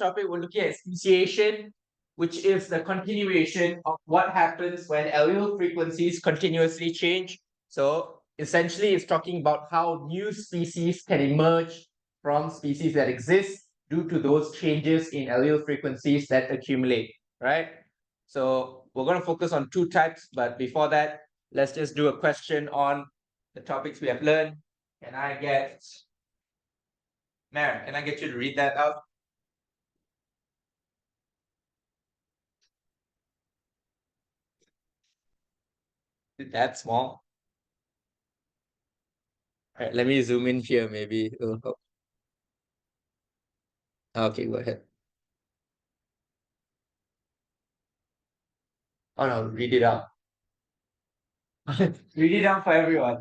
topic, we're looking at speciation, which is the continuation of what happens when allele frequencies continuously change. So essentially, it's talking about how new species can emerge from species that exist due to those changes in allele frequencies that accumulate, right? So we're going to focus on two types, but before that, let's just do a question on the topics we have learned. Can I get Mary, can I get you to read that out? That small. All right, let me zoom in here. Maybe it'll help. Okay, go ahead. Oh no, read it out. Read it out for everyone.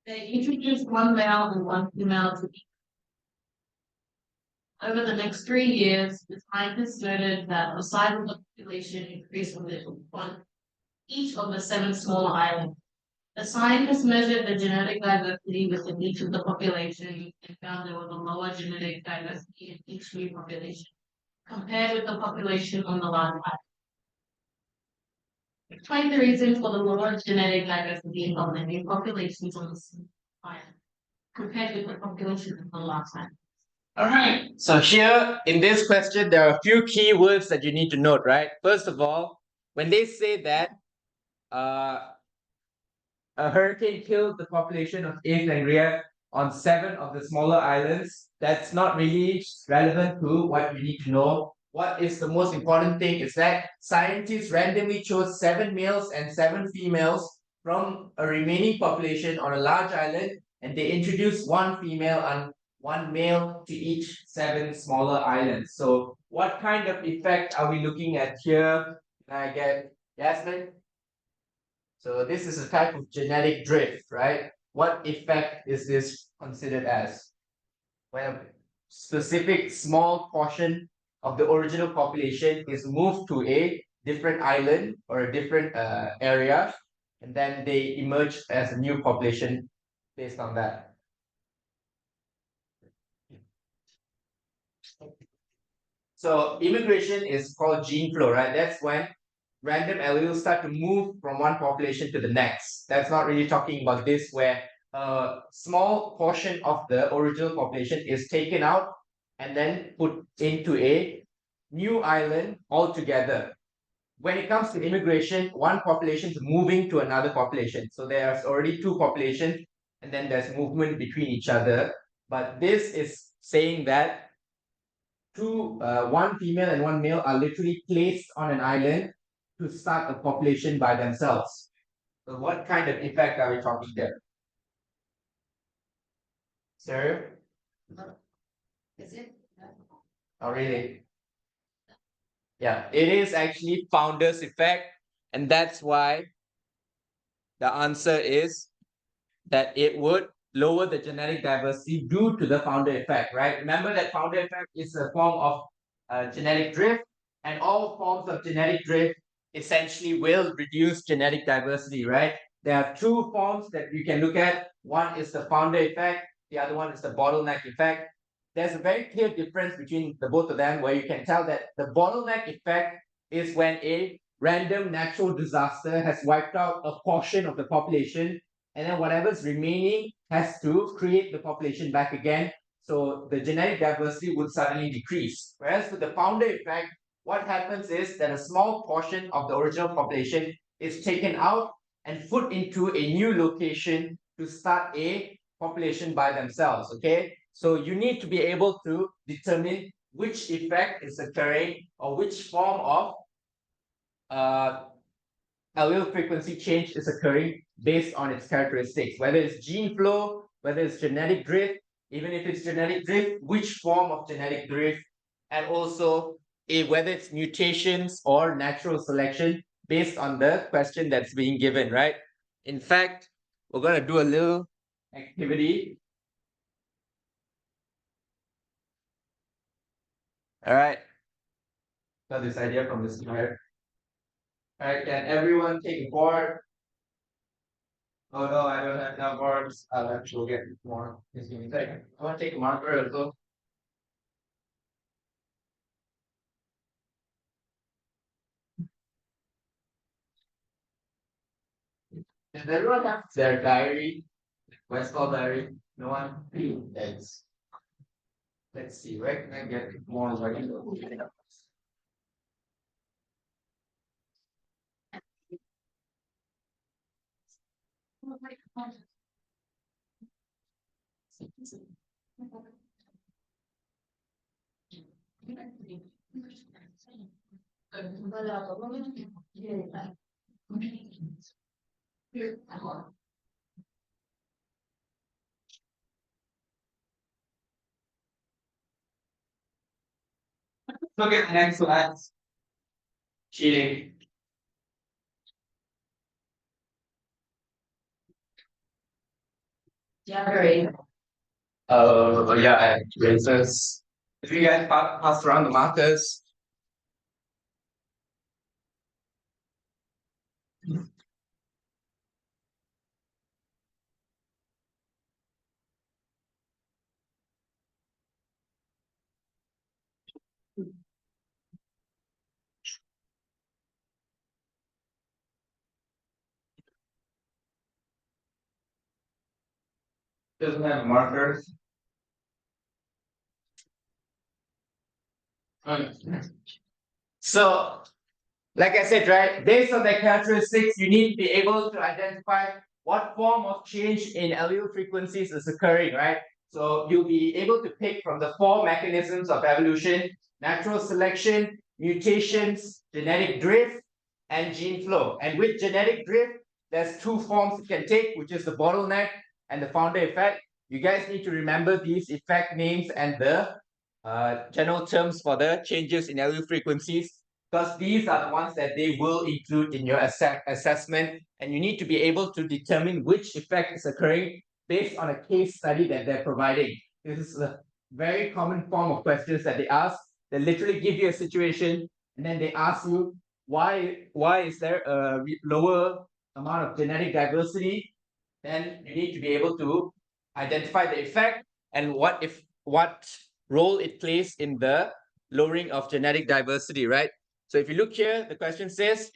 They introduced one male and one female to each. Over the next 3 years, the scientists noted that the size of the population increased a little on each of the 7 smaller islands. The scientists measured the genetic diversity within each of the populations and found there was a lower genetic diversity in each new population, compared with the population on the large island. Explain the reason for the lower genetic diversity of the new populations on the same island, compared with the population on the large island. All right. So here in this question, there are a few key words that you need to note, right? First of all, when they say that a hurricane killed the population of A Sangria on 7 of the smaller islands, that's not really relevant to what we need to know. What is the most important thing is that scientists randomly chose 7 males and 7 females from a remaining population on a large island, and they introduced 1 female and 1 male to each 7 smaller islands. So what kind of effect are we looking at here? Can I get Yasmin? So this is a type of genetic drift, right? What effect is this considered as? When a specific small portion of the original population is moved to a different island or a different area, and then they emerge as a new population based on that. So immigration is called gene flow, right? That's when random alleles start to move from one population to the next. That's not really talking about this, where a small portion of the original population is taken out and then put into a new island altogether. When it comes to immigration, one population is moving to another population. So there's already 2 populations, and then there's movement between each other. But this is saying that one female and 1 male are literally placed on an island to start a population by themselves. So what kind of effect are we talking there? Sir? Is it? Oh, really? Yeah, it is actually founder's effect, and that's why the answer is that it would lower the genetic diversity due to the founder effect, right? Remember that founder effect is a form of genetic drift, and all forms of genetic drift essentially will reduce genetic diversity, right? There are 2 forms that you can look at. One is the founder effect, the other one is the bottleneck effect. There's a very clear difference between the both of them, where you can tell that the bottleneck effect is when a random natural disaster has wiped out a portion of the population, and then whatever's remaining has to create the population back again. So the genetic diversity would suddenly decrease. Whereas with the founder effect, what happens is that a small portion of the original population is taken out and put into a new location to start a population by themselves, okay? So you need to be able to determine which effect is occurring or which form of allele frequency change is occurring based on its characteristics, whether it's gene flow, whether it's genetic drift, even if it's genetic drift, which form of genetic drift, and also whether it's mutations or natural selection based on the question that's being given, right? In fact, we're going to do a little activity. All right. Got this idea from this slide. All right, can everyone take a board? Oh no, I don't have enough boards. I'll have to go get more. Just give me a second. I want to take a marker as well. Does everyone have their diary? West called diary? No one? Let's see, where can I get more writing? Look at the next slide. Cheating. January. Yeah, erasers. If you guys pass around the markers. Doesn't have markers. So, like I said, right, based on the characteristics, you need to be able to identify what form of change in allele frequencies is occurring, right? So you'll be able to pick from the four mechanisms of evolution: natural selection, mutations, genetic drift, and gene flow. And with genetic drift, there's two forms it can take, which is the bottleneck and the founder effect. You guys need to remember these effect names and the general terms for the changes in allele frequencies, because these are the ones that they will include in your assessment, and you need to be able to determine which effect is occurring based on a case study that they're providing. This is a very common form of questions that they ask. They literally give you a situation and then they ask you why is there a lower amount of genetic diversity. Then you need to be able to identify the effect and what role it plays in the lowering of genetic diversity, right? So if you look here, the question says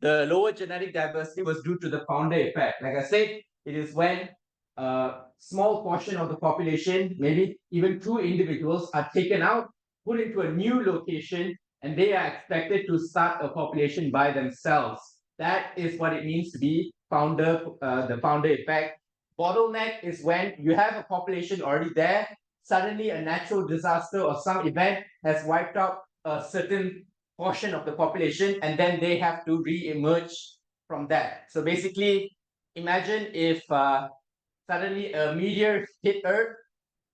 the lower genetic diversity was due to the founder effect. Like I said, it is when a small portion of the population, maybe even two individuals, are taken out, put into a new location, and they are expected to start a population by themselves. That is what it means to be the founder effect. Bottleneck is when you have a population already there, suddenly a natural disaster or some event has wiped out a certain portion of the population, and then they have to re-emerge from that. So basically, imagine if suddenly a meteor hit Earth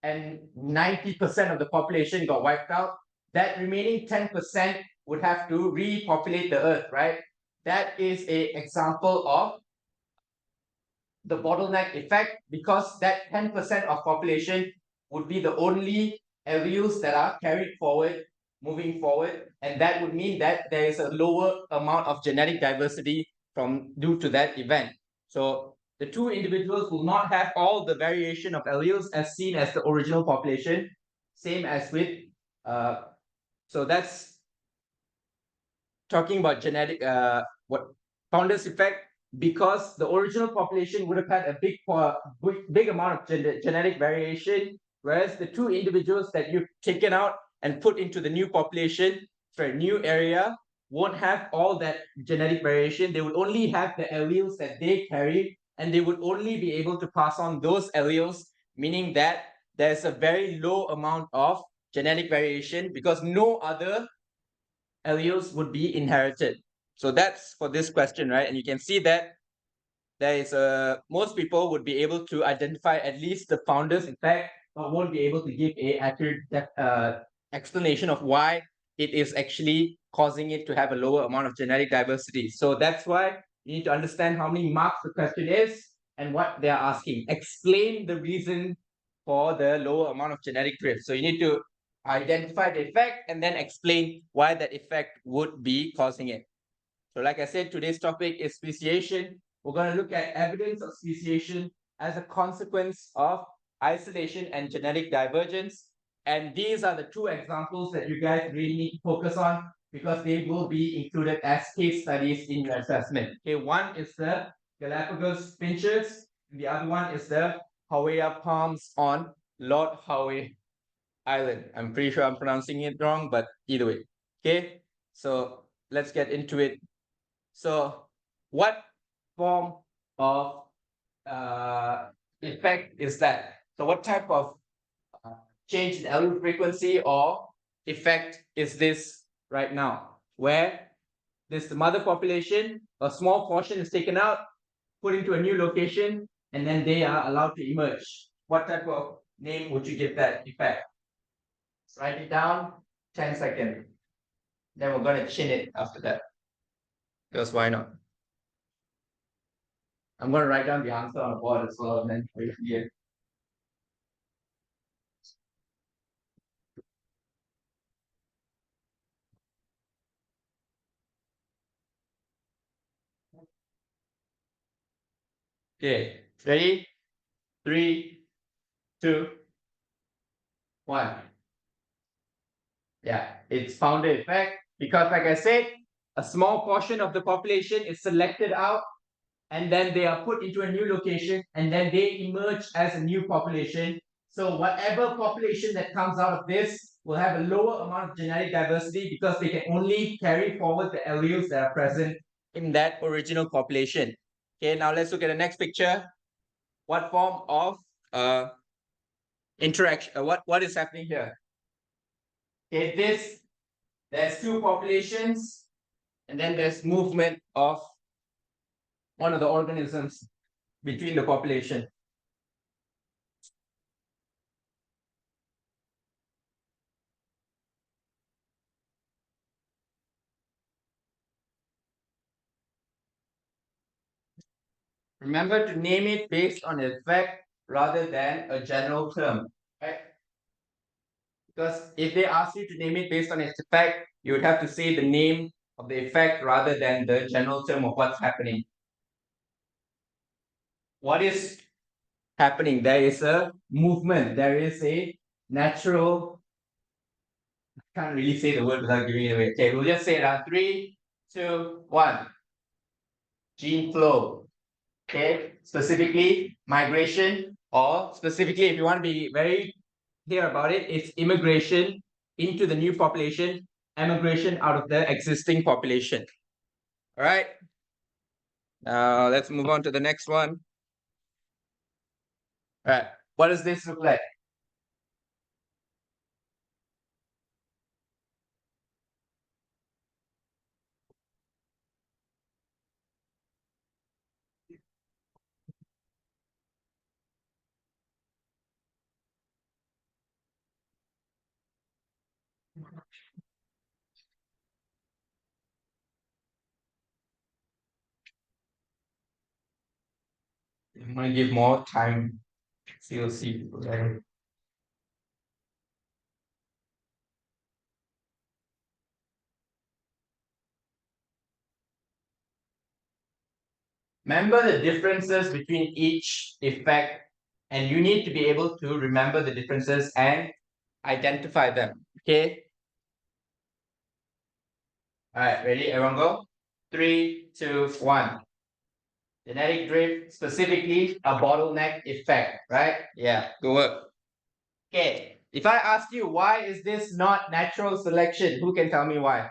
and 90% of the population got wiped out. That remaining 10% would have to repopulate the Earth, right? That is an example of the bottleneck effect, because that 10% of population would be the only alleles that are carried forward moving forward, and that would mean that there is a lower amount of genetic diversity from due to that event. So the two individuals will not have all the variation of alleles as seen as the original population, same as with so that's talking about genetic what founders effect, because the original population would have had a big amount of genetic variation, whereas the two individuals that you've taken out and put into the new population for a new area won't have all that genetic variation. They would only have the alleles that they carry, and they would only be able to pass on those alleles, meaning that there's a very low amount of genetic variation because no other alleles would be inherited. So that's for this question, right? And you can see that there is most people would be able to identify at least the founders effect, but won't be able to give a accurate explanation of why it is actually causing it to have a lower amount of genetic diversity. So that's why you need to understand how many marks the question is and what they are asking. Explain the reason for the lower amount of genetic drift. So you need to identify the effect, and then explain why that effect would be causing it. So like I said, today's topic is speciation. We're going to look at evidence of speciation as a consequence of isolation and genetic divergence. And these are the two examples that you guys really need to focus on because they will be included as case studies in your assessment. Okay, one is the Galapagos finches, and the other one is the Hawaii palms on Lord Howe Island. I'm pretty sure I'm pronouncing it wrong, but either way. Okay, so let's get into it. So what form of effect is that? So what type of change in allele frequency or effect is this right now? Where this mother population, a small portion is taken out, put into a new location, and then they are allowed to emerge. What type of name would you give that effect? Write it down, 10 seconds. Then we're going to chin it after that. Because why not? I'm going to write down the answer on the board as well, and then we here. Okay, ready? 3, 2, 1. Yeah, it's founder effect because, like I said, a small portion of the population is selected out and then they are put into a new location and then they emerge as a new population. So whatever population that comes out of this will have a lower amount of genetic diversity because they can only carry forward the alleles that are present in that original population. Okay, now let's look at the next picture. What form of interaction, what is happening here? Okay, there's two populations and then there's movement of one of the organisms between the population. Remember to name it based on the effect rather than a general term, right? Because if they ask you to name it based on its effect, you would have to say the name of the effect rather than the general term of what's happening. What is happening? There is a movement. There is a natural. I can't really say the word without giving it away. Okay, we'll just say it on 3, 2, 1. Gene flow. Okay, specifically migration, or specifically, if you want to be very clear about it, it's immigration into the new population, emigration out of the existing population. All right. Now let's move on to the next one. All right. What does this look like? I'm going to give more time. So you'll see. Remember the differences between each effect, and you need to be able to remember the differences and identify them. Okay. All right, ready? Everyone go. 3, 2, 1. Genetic drift, specifically a bottleneck effect, right? Yeah, good work. Okay, if I ask you why is this not natural selection, who can tell me why?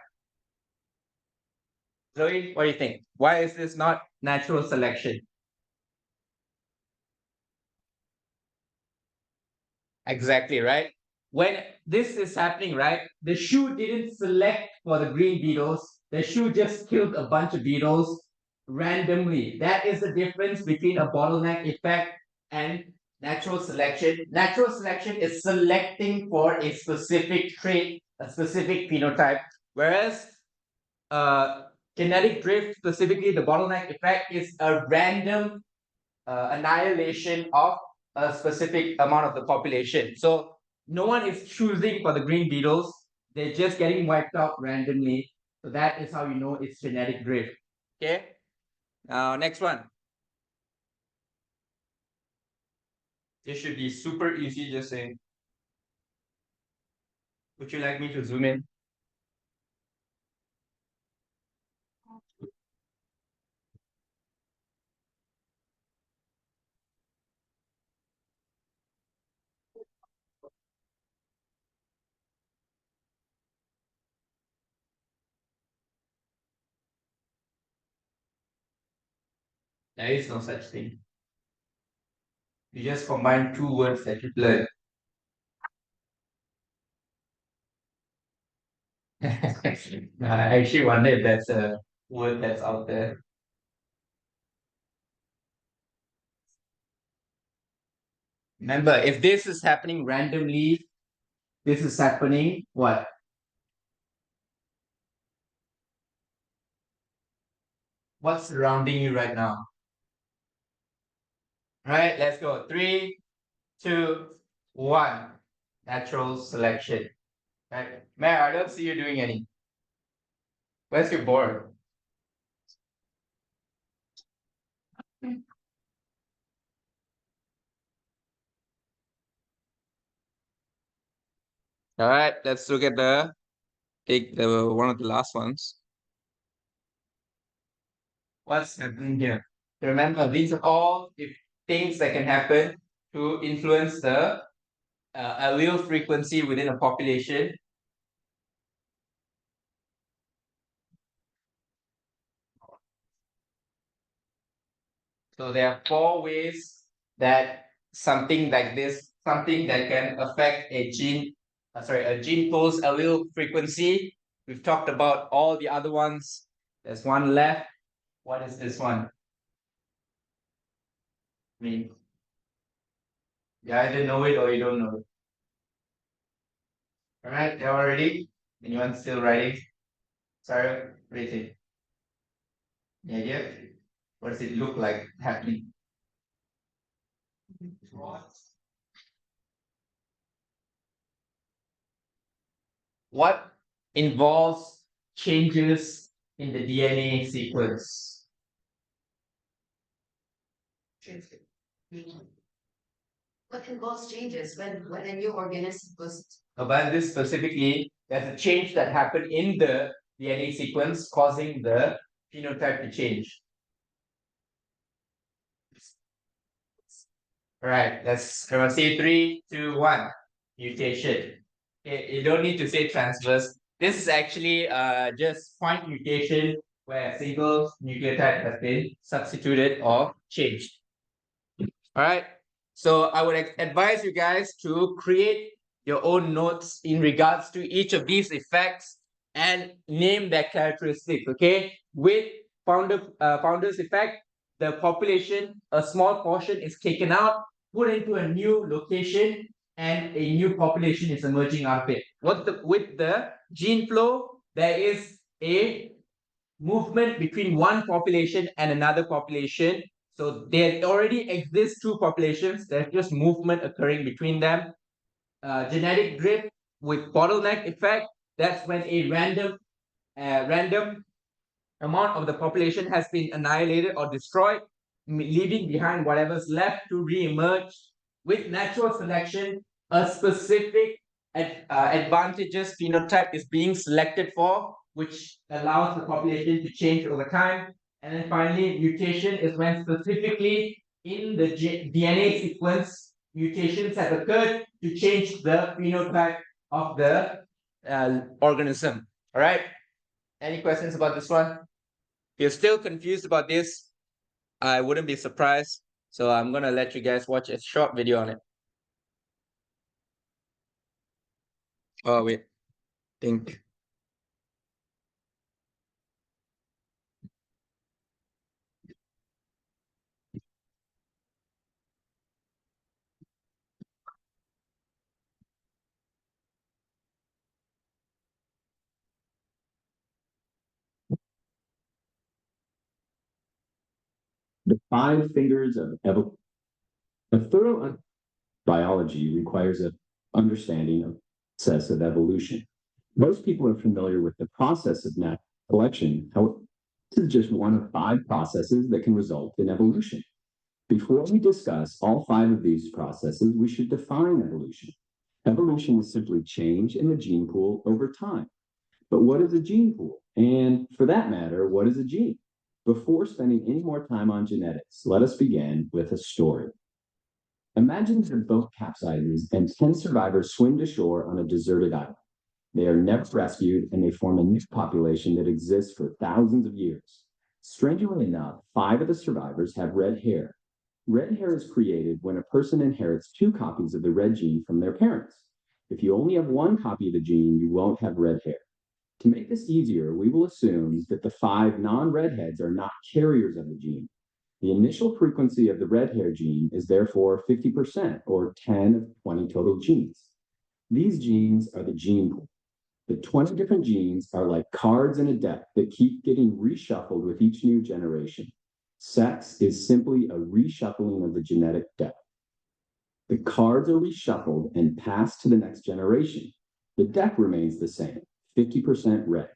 Zoe, what do you think? Why is this not natural selection? Exactly, right? When this is happening, right, the shoe didn't select for the green beetles. The shoe just killed a bunch of beetles randomly. That is the difference between a bottleneck effect and natural selection. Natural selection is selecting for a specific trait, a specific phenotype, whereas genetic drift, specifically the bottleneck effect, is a random annihilation of a specific amount of the population. So no one is choosing for the green beetles. They're just getting wiped out randomly. So that is how you know it's genetic drift. Okay. Now, next one. This should be super easy, just saying. Would you like me to zoom in? There is no such thing. You just combine two words that you learn. I actually wonder if that's a word that's out there. Remember, if this is happening randomly, this is happening what? What's surrounding you right now? All right, let's go. 3, 2, 1. Natural selection. Right. Mary, I don't see you doing any. Where's your board? All right, let's look at the one of the last ones. What's happening here? Remember, these are all things that can happen to influence the allele frequency within a population. So there are 4 ways that something like this, something that can affect a gene pool's allele frequency. We've talked about all the other ones. There's one left. What is this one? I mean, you either know it or you don't know it. All right, they're all ready. Anyone still writing? Sorry, rating. Any idea? What does it look like happening? What involves changes in the DNA sequence? What involves changes when a new organism was About this specifically, there's a change that happened in the DNA sequence causing the phenotype to change. All right, let's everyone say 3, 2, 1. Mutation. Okay, you don't need to say transverse. This is actually just point mutation where a single nucleotide has been substituted or changed. All right. So I would advise you guys to create your own notes in regards to each of these effects and name their characteristics. Okay. With founder's effect, the population, a small portion is taken out, put into a new location, and a new population is emerging out of it. With the gene flow, there is a movement between one population and another population. So there already exist 2 populations. There's just movement occurring between them. Genetic drift with bottleneck effect. That's when a random amount of the population has been annihilated or destroyed, leaving behind whatever's left to re-emerge. With natural selection, a specific advantageous phenotype is being selected for, which allows the population to change over time. And then finally, mutation is when specifically in the DNA sequence, mutations have occurred to change the phenotype of the organism. All right. Any questions about this one? If you're still confused about this, I wouldn't be surprised. So I'm gonna let you guys watch a short video on it. Oh wait, think. The 5 fingers of evolution. A thorough biology requires a understanding of the process of evolution. Most people are familiar with the process of natural selection. However, this is just one of 5 processes that can result in evolution. Before we discuss all 5 of these processes, we should define evolution. Evolution is simply change in the gene pool over time. But what is a gene pool? And for that matter, what is a gene? Before spending any more time on genetics, let us begin with a story. Imagine that a boat capsizes and 10 survivors swim to shore on a deserted island. They are never rescued and they form a new population that exists for thousands of years. Strangely enough, 5 of the survivors have red hair. Red hair is created when a person inherits 2 copies of the red gene from their parents. If you only have 1 copy of the gene, you won't have red hair. To make this easier, we will assume that the 5 non-redheads are not carriers of the gene. The initial frequency of the red hair gene is therefore 50%, or 10 of 20 total genes. These genes are the gene pool. The 20 different genes are like cards in a deck that keep getting reshuffled with each new generation. Sex is simply a reshuffling of the genetic deck. The cards are reshuffled and passed to the next generation. The deck remains the same, 50% red.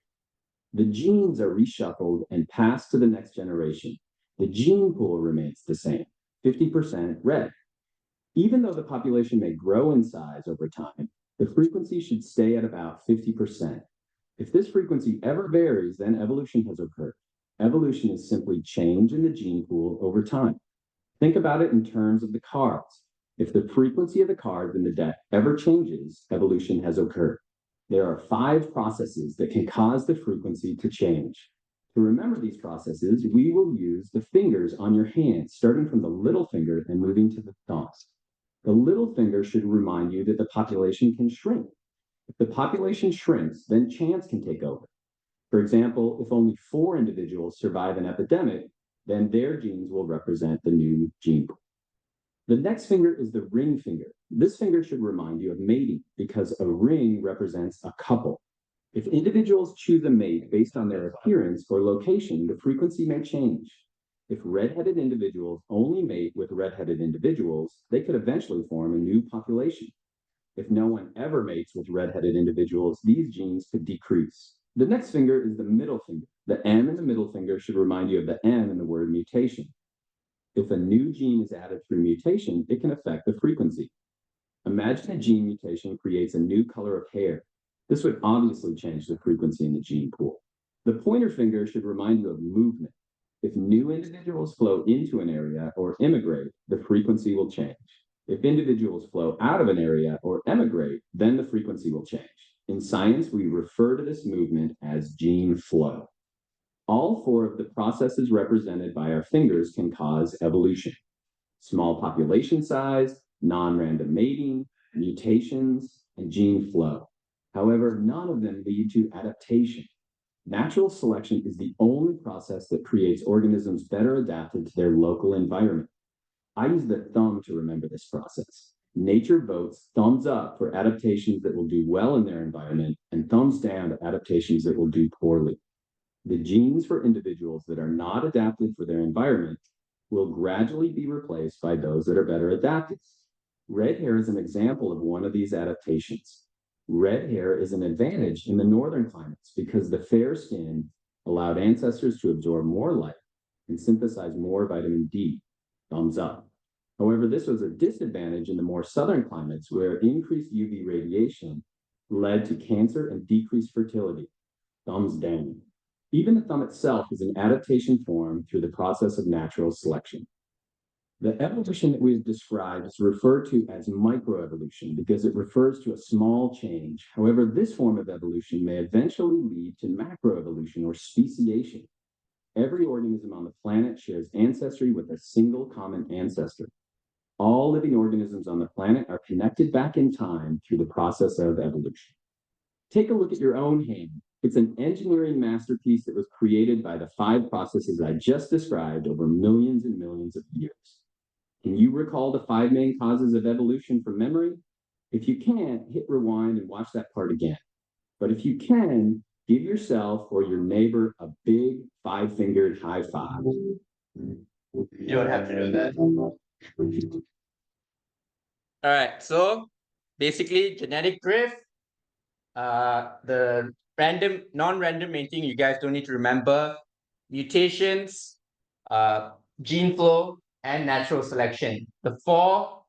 The genes are reshuffled and passed to the next generation. The gene pool remains the same, 50% red. Even though the population may grow in size over time, the frequency should stay at about 50%. If this frequency ever varies, then evolution has occurred. Evolution is simply change in the gene pool over time. Think about it in terms of the cards. If the frequency of the cards in the deck ever changes, evolution has occurred. There are 5 processes that can cause the frequency to change. To remember these processes, we will use the fingers on your hand, starting from the little finger and moving to the thumbs. The little finger should remind you that the population can shrink. If the population shrinks, then chance can take over. For example, if only 4 individuals survive an epidemic, then their genes will represent the new gene pool. The next finger is the ring finger. This finger should remind you of mating because a ring represents a couple. If individuals choose a mate based on their appearance or location, the frequency may change. If redheaded individuals only mate with redheaded individuals, they could eventually form a new population. If no one ever mates with redheaded individuals, these genes could decrease. The next finger is the middle finger. The M in the middle finger should remind you of the M in the word mutation. If a new gene is added through mutation, it can affect the frequency. Imagine a gene mutation creates a new color of hair. This would obviously change the frequency in the gene pool. The pointer finger should remind you of movement. If new individuals flow into an area or immigrate, the frequency will change. If individuals flow out of an area or emigrate, then the frequency will change. In science, we refer to this movement as gene flow. All 4 of the processes represented by our fingers can cause evolution. Small population size, non-random mating, mutations, and gene flow. However, none of them lead to adaptation. Natural selection is the only process that creates organisms better adapted to their local environment. I use the thumb to remember this process. Nature votes thumbs up for adaptations that will do well in their environment and thumbs down to adaptations that will do poorly. The genes for individuals that are not adapted for their environment will gradually be replaced by those that are better adapted. Red hair is an example of one of these adaptations. Red hair is an advantage in the northern climates because the fair skin allowed ancestors to absorb more light and synthesize more vitamin D. Thumbs up. However, this was a disadvantage in the more southern climates where increased UV radiation led to cancer and decreased fertility. Thumbs down. Even the thumb itself is an adaptation formed through the process of natural selection. The evolution that we've described is referred to as microevolution because it refers to a small change. However, this form of evolution may eventually lead to macroevolution or speciation. Every organism on the planet shares ancestry with a single common ancestor. All living organisms on the planet are connected back in time through the process of evolution. Take a look at your own hand. It's an engineering masterpiece that was created by the 5 processes I just described over millions and millions of years. Can you recall the 5 main causes of evolution from memory? If you can't, hit rewind and watch that part again. But if you can, give yourself or your neighbor a big 5-fingered high five. You don't have to do that. All right, so basically genetic drift, the random, non-random mating, you guys don't need to remember, mutations, gene flow, and natural selection. The four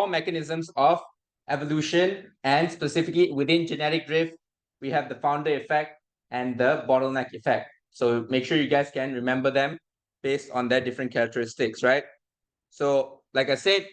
mechanisms of evolution, and specifically within genetic drift, we have the founder effect and the bottleneck effect. So make sure you guys can remember them based on their different characteristics, right? So like I said,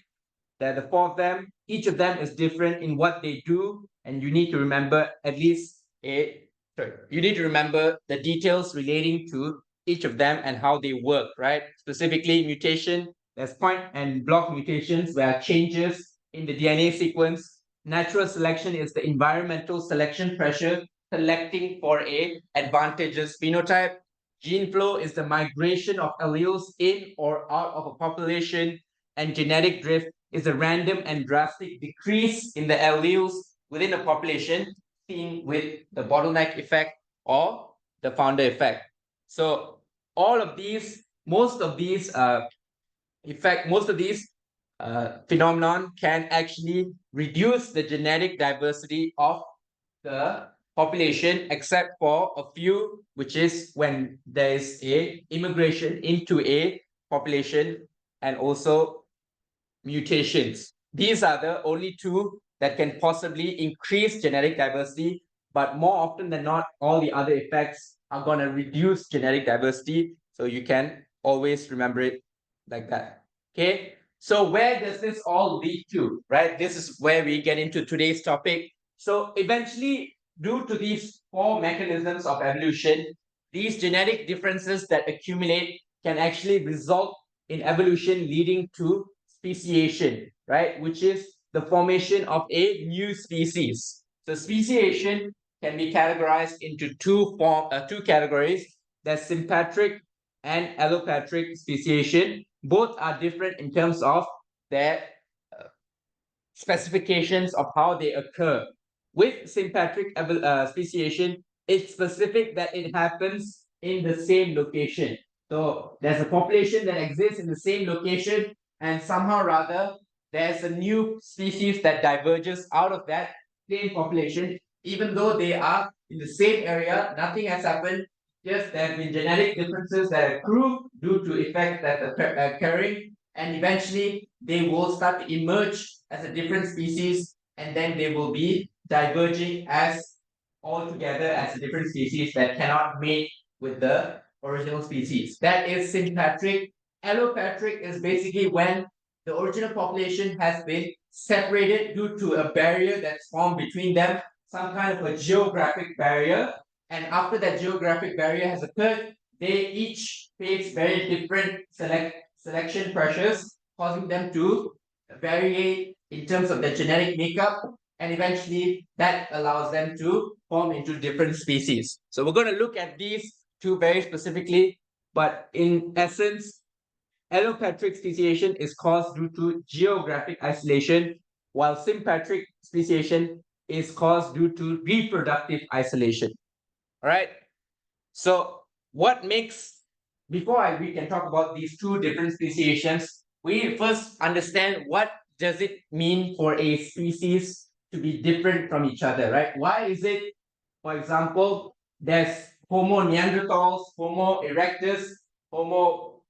there are the four of them. Each of them is different in what they do, and you need to remember you need to remember the details relating to each of them and how they work, right? Specifically, mutation, there's point and block mutations where changes in the DNA sequence. Natural selection is the environmental selection pressure selecting for a advantageous phenotype. Gene flow is the migration of alleles in or out of a population, and genetic drift is a random and drastic decrease in the alleles within a population, seen with the bottleneck effect or the founder effect. So all of these, most of these phenomenon can actually reduce the genetic diversity of the population, except for a few, which is when there is a immigration into a population and also mutations. These are the only two that can possibly increase genetic diversity, but more often than not, all the other effects are going to reduce genetic diversity. So you can always remember it like that. Okay. So where does this all lead to, right? This is where we get into today's topic. So eventually, due to these four mechanisms of evolution, these genetic differences that accumulate can actually result in evolution leading to speciation, right? Which is the formation of a new species. So speciation can be categorized into two categories. There's sympatric and allopatric speciation. Both are different in terms of their specifications of how they occur. With sympatric speciation, it's specific that it happens in the same location. So there's a population that exists in the same location, and somehow or rather, there's a new species that diverges out of that same population, even though they are in the same area, nothing has happened. Just there have been genetic differences that accrue due to effects that are occurring, and eventually they will start to emerge as a different species, and then they will be diverging as all together as a different species that cannot mate with the original species. That is sympatric. Allopatric is basically when the original population has been separated due to a barrier that's formed between them, some kind of a geographic barrier. And after that geographic barrier has occurred, they each face very different selection pressures, causing them to vary in terms of their genetic makeup, and eventually that allows them to form into different species. So we're going to look at these two very specifically, but in essence, allopatric speciation is caused due to geographic isolation, while sympatric speciation is caused due to reproductive isolation. All right. So what makes, we can talk about these two different speciations, we first understand what does it mean for a species to be different from each other, right? Why is it, for example, there's Homo neanderthals, Homo erectus, Homo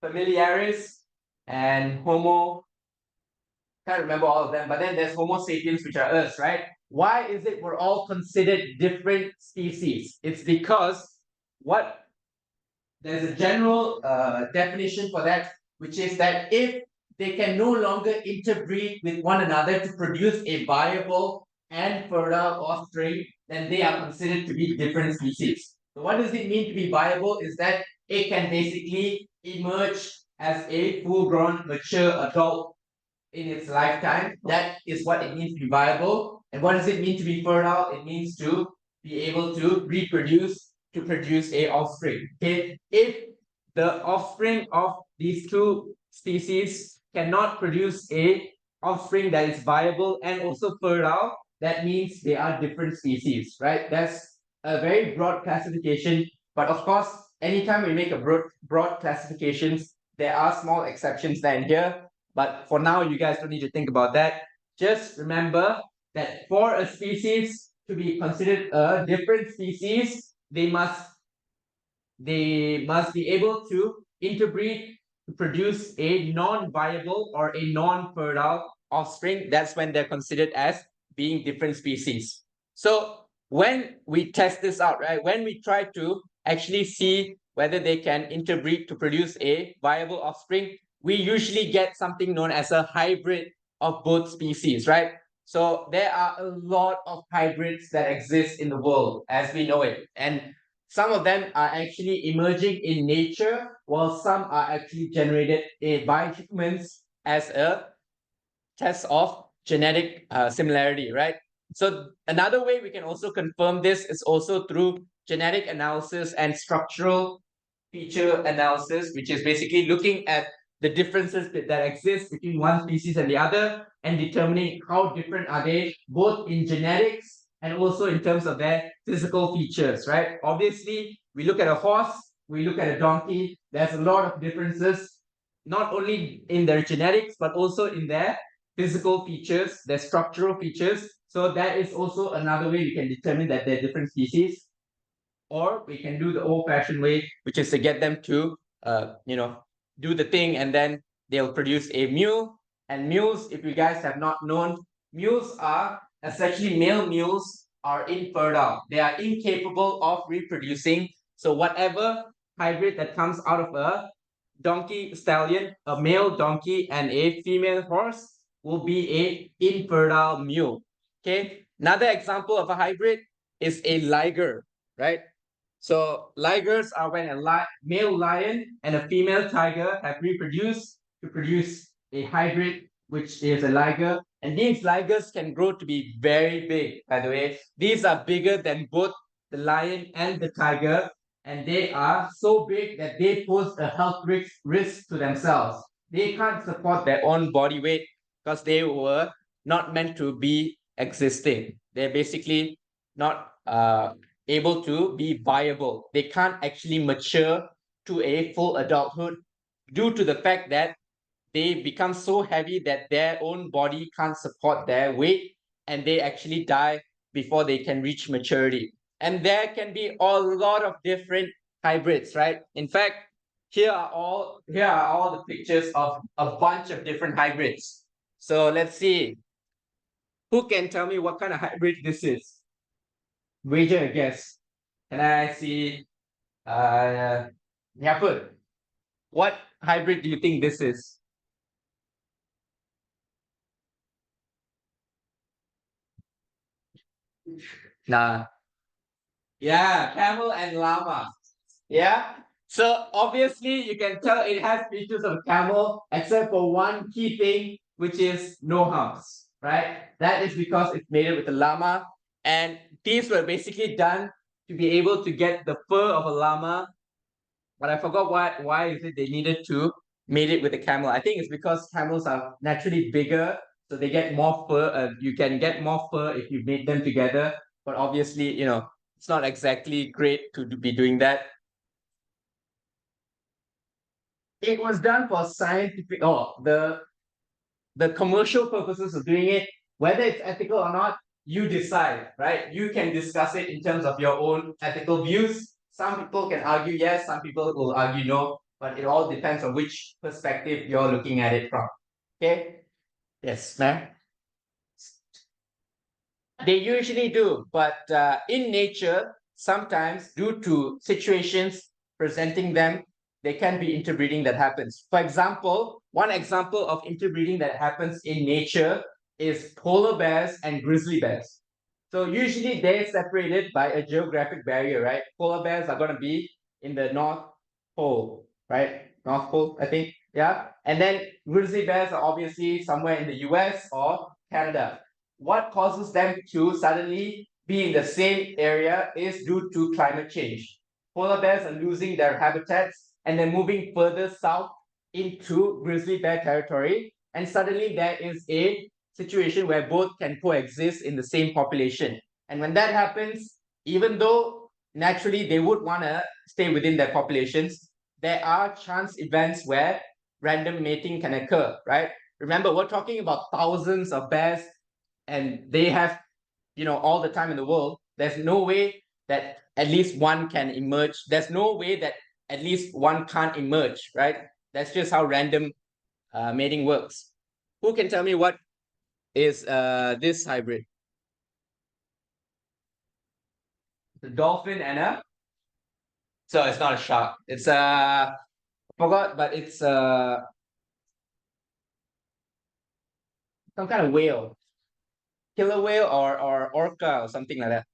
familiaris, and Homo, can't remember all of them, but then there's Homo sapiens, which are us, right? Why is it we're all considered different species? It's because there's a general definition for that, which is that if they can no longer interbreed with one another to produce a viable and fertile offspring, then they are considered to be different species. So what does it mean to be viable? Is that it can basically emerge as a full-grown, mature adult in its lifetime. That is what it means to be viable. And what does it mean to be fertile? It means to be able to reproduce, to produce a offspring. Okay? If the offspring of these two species cannot produce a offspring that is viable and also fertile, that means they are different species, right? That's a very broad classification. But of course, anytime we make a broad classifications, there are small exceptions there and here. But for now, you guys don't need to think about that. just remember that for a species to be considered a different species, they must be able to interbreed to produce a non-viable or a non-fertile offspring. That's when they're considered as being different species. So when we test this out, right, when we try to actually see whether they can interbreed to produce a viable offspring, we usually get something known as a hybrid of both species, right? So there are a lot of hybrids that exist in the world as we know it. And some of them are actually emerging in nature, while some are actually generated by humans as a test of genetic similarity, right? So another way we can also confirm this is also through genetic analysis and structural feature analysis, which is basically looking at the differences that exist between one species and the other and determining how different are they both in genetics and also in terms of their physical features, right? Obviously, we look at a horse, we look at a donkey, there's a lot of differences, not only in their genetics, but also in their physical features, their structural features. So that is also another way we can determine that they're different species. Or we can do the old-fashioned way, which is to get them to, do the thing, and then they'll produce a mule. And mules, if you guys have not known, mules are essentially male mules are infertile. They are incapable of reproducing. So whatever hybrid that comes out of a donkey stallion, a male donkey, and a female horse will be a infertile mule. Okay. Another example of a hybrid is a liger, right? So ligers are when a male lion and a female tiger have reproduced to produce a hybrid, which is a liger. And these ligers can grow to be very big, by the way. These are bigger than both the lion and the tiger. And they are so big that they pose a health risk to themselves. They can't support their own body weight because they were not meant to be existing. They're basically not able to be viable. They can't actually mature to a full adulthood due to the fact that they become so heavy that their own body can't support their weight and they actually die before they can reach maturity. And there can be a lot of different hybrids, right? In fact, here are all the pictures of a bunch of different hybrids. So let's see. Who can tell me what kind of hybrid this is? Wager a guess. Can I see Yaput? What hybrid do you think this is? Nah. Yeah, camel and llama. Yeah. So obviously you can tell it has features of camel, except for one key thing, which is no humps, right? That is because it's mated with a llama. And these were basically done to be able to get the fur of a llama. But I forgot why is it they needed to mate it with a camel. I think it's because camels are naturally bigger, so they get more fur. You can get more fur if you mate them together. But obviously, it's not exactly great to be doing that. It was done for scientific, the commercial purposes of doing it, whether it's ethical or not, you decide, right? You can discuss it in terms of your own ethical views. Some people can argue yes, some people will argue no, but it all depends on which perspective you're looking at it from. Okay? Yes, ma'am. They usually do, but in nature, sometimes due to situations presenting them, there can be interbreeding that happens. For example, one example of interbreeding that happens in nature is polar bears and grizzly bears. So usually they're separated by a geographic barrier, right? Polar bears are going to be in the North Pole, right? North Pole, I think. Yeah. And then grizzly bears are obviously somewhere in the US or Canada. What causes them to suddenly be in the same area is due to climate change. Polar bears are losing their habitats and they're moving further south into grizzly bear territory. And suddenly there is a situation where both can coexist in the same population. And when that happens, even though naturally they would want to stay within their populations, there are chance events where random mating can occur, right? Remember, we're talking about thousands of bears, and they have, all the time in the world. There's no way that at least one can emerge. There's no way that at least one can't emerge, right? That's just how random mating works. Who can tell me what is this hybrid? The dolphin and a. So it's not a shark. It's I forgot, but it's some kind of whale, killer whale or orca or something like that.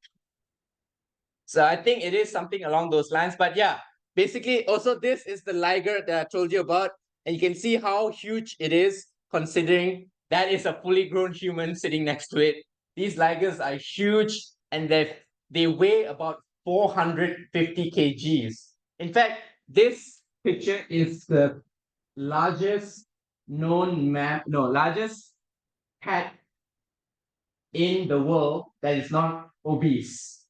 So I think it is something along those lines. But yeah, basically, also this is the liger that I told you about, and you can see how huge it is, considering that is a fully grown human sitting next to it. These ligers are huge, and they weigh about 450 kgs. In fact, this picture is the largest largest cat in the world that is not obese.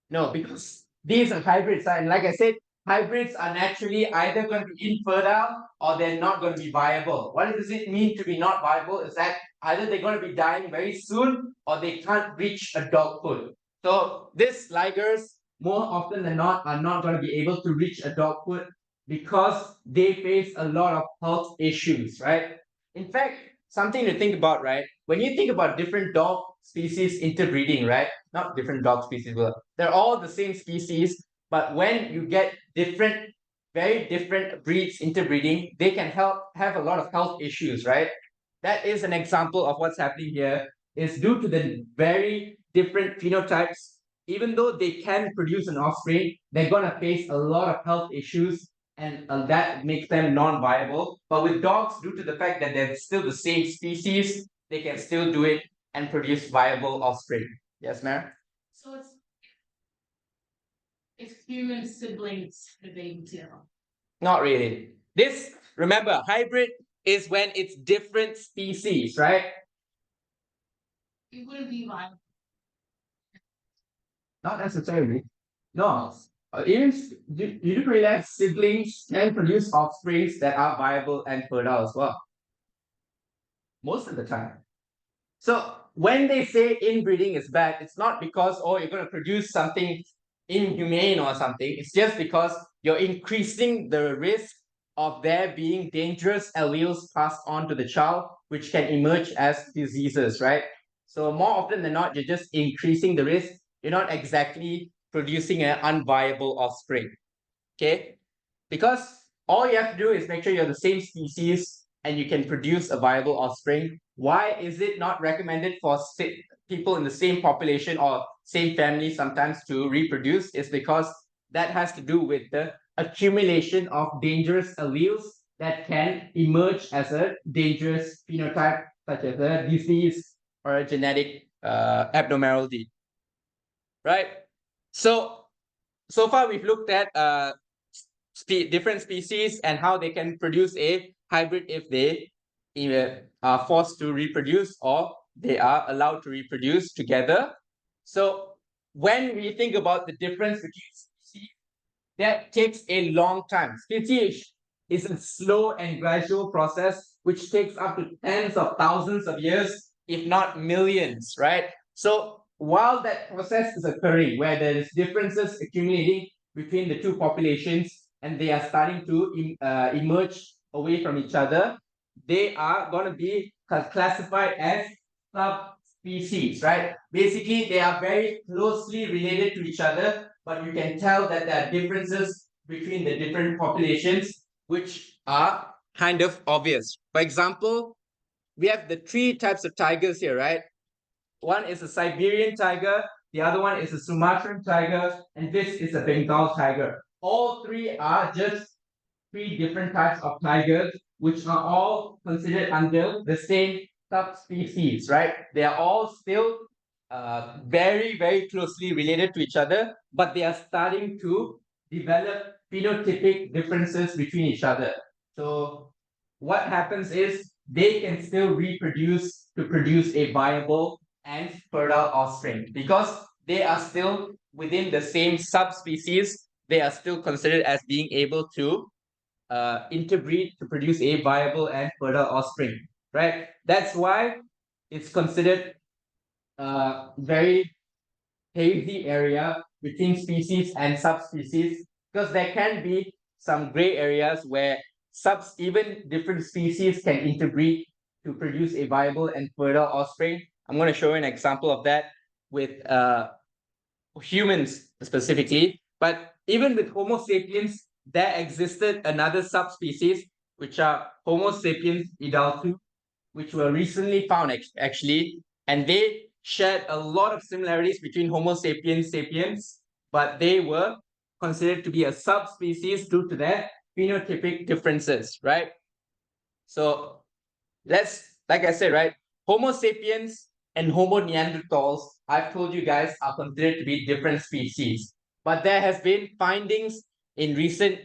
No, because these are hybrids, and like I said, hybrids are naturally either going to be infertile or they're not going to be viable. What does it mean to be not viable? Is that either they're going to be dying very soon or they can't reach adulthood. So these ligers, more often than not, are not going to be able to reach adulthood because they face a lot of health issues, right? In fact, something to think about, right? When you think about different dog species interbreeding, right? Not different dog species, but they're all the same species, but when you get very different breeds interbreeding, they can have a lot of health issues, right? That is an example of what's happening here. Is due to the very different phenotypes. Even though they can produce an offspring, they're gonna face a lot of health issues, and that makes them non-viable. But with dogs, due to the fact that they're still the same species, they can still do it and produce viable offspring. Yes, Mary? So it's human siblings for baby too. Not really. This, remember, hybrid is when it's different species, right? It wouldn't be viable. Not necessarily. No. Even you do realize siblings can produce offsprings that are viable and fertile as well. Most of the time. So when they say inbreeding is bad, it's not because, oh, you're going to produce something inhumane or something. It's just because you're increasing the risk of there being dangerous alleles passed on to the child, which can emerge as diseases, right? So more often than not, you're just increasing the risk. You're not exactly producing an unviable offspring, okay? Because all you have to do is make sure you're the same species and you can produce a viable offspring. Why is it not recommended for people in the same population or same family sometimes to reproduce? Is because that has to do with the accumulation of dangerous alleles that can emerge as a dangerous phenotype, such as a disease or a genetic abnormality. Right? So far we've looked at different species and how they can produce a hybrid if they are forced to reproduce or they are allowed to reproduce together. So when we think about the difference between species, that takes a long time. Speciation is a slow and gradual process which takes up to tens of thousands of years, if not millions, right? So while that process is occurring, where there is differences accumulating between the two populations and they are starting to emerge away from each other, they are going to be classified as subspecies, right? Basically, they are very closely related to each other, but you can tell that there are differences between the different populations, which are kind of obvious. For example, we have the three types of tigers here, right? One is a Siberian tiger, the other one is a Sumatran tiger, and this is a Bengal tiger. All three are just three different types of tigers, which are all considered under the same subspecies, right? They are all still very, very closely related to each other, but they are starting to develop phenotypic differences between each other. So what happens is they can still reproduce to produce a viable and fertile offspring because they are still within the same subspecies. They are still considered as being able to interbreed to produce a viable and fertile offspring, right? That's why it's considered a very hazy area between species and subspecies, because there can be some gray areas where even different species can interbreed to produce a viable and fertile offspring. I'm going to show you an example of that with humans specifically. But even with Homo sapiens, there existed another subspecies, which are Homo sapiens idaltu, which were recently found actually, and they shared a lot of similarities between Homo sapiens sapiens, but they were considered to be a subspecies due to their phenotypic differences, right? So like I said, right, Homo sapiens and Homo neanderthals, I've told you guys, are considered to be different species. But there has been findings in recent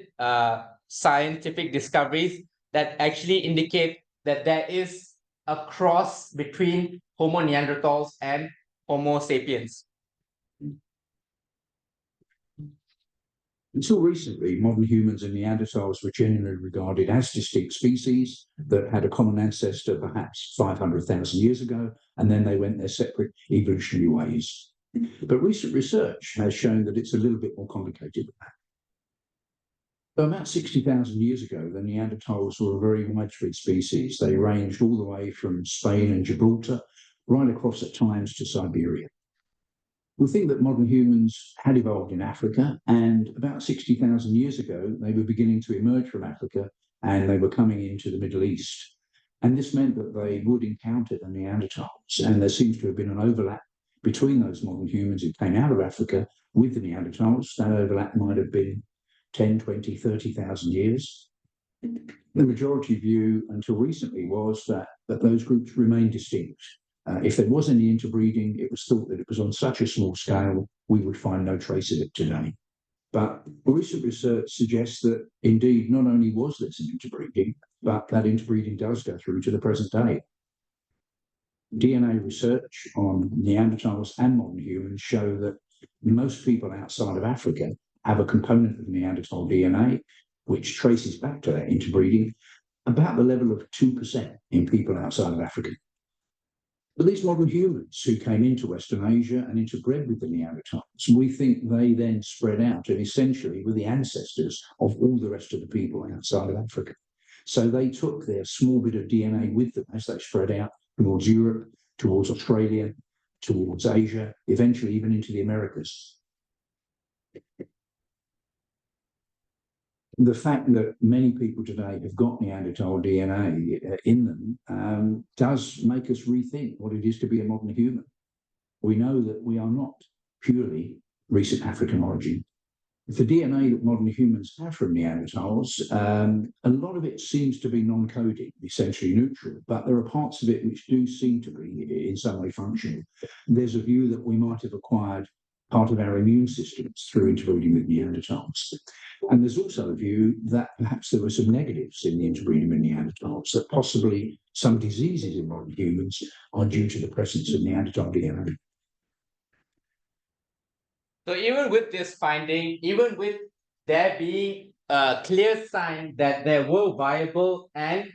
scientific discoveries that actually indicate that there is a cross between Homo neanderthals and Homo sapiens. Until recently, modern humans and Neanderthals were generally regarded as distinct species that had a common ancestor perhaps 500,000 years ago, and then they went their separate evolutionary ways. But recent research has shown that it's a little bit more complicated than that. So about 60,000 years ago, the Neanderthals were a very widespread species. They ranged all the way from Spain and Gibraltar right across at times to Siberia. We think that modern humans had evolved in Africa, and about 60,000 years ago, they were beginning to emerge from Africa and they were coming into the Middle East. And this meant that they would encounter the Neanderthals, and there seems to have been an overlap between those modern humans who came out of Africa with the Neanderthals. That overlap might have been 10, 20, 30,000 years. The majority view until recently was that those groups remained distinct. If there was any interbreeding, it was thought that it was on such a small scale, we would find no trace of it today. But recent research suggests that indeed, not only was there some interbreeding, but that interbreeding does go through to the present day. DNA research on Neanderthals and modern humans show that most people outside of Africa have a component of Neanderthal DNA, which traces back to that interbreeding, about the level of 2% in people outside of Africa. But these modern humans who came into Western Asia and interbred with the Neanderthals, we think they then spread out and essentially were the ancestors of all the rest of the people outside of Africa. So they took their small bit of DNA with them as they spread out towards Europe, towards Australia, towards Asia, eventually even into the Americas. The fact that many people today have got Neanderthal DNA in them does make us rethink what it is to be a modern human. We know that we are not purely recent African origin. The DNA that modern humans have from Neanderthals, a lot of it seems to be non-coding, essentially neutral, but there are parts of it which do seem to be in some way functional. There's a view that we might have acquired part of our immune systems through interbreeding with Neanderthals. And there's also a view that perhaps there were some negatives in the interbreeding with Neanderthals, that possibly some diseases in modern humans are due to the presence of Neanderthal DNA. So even with this finding, even with there being a clear sign that there were viable and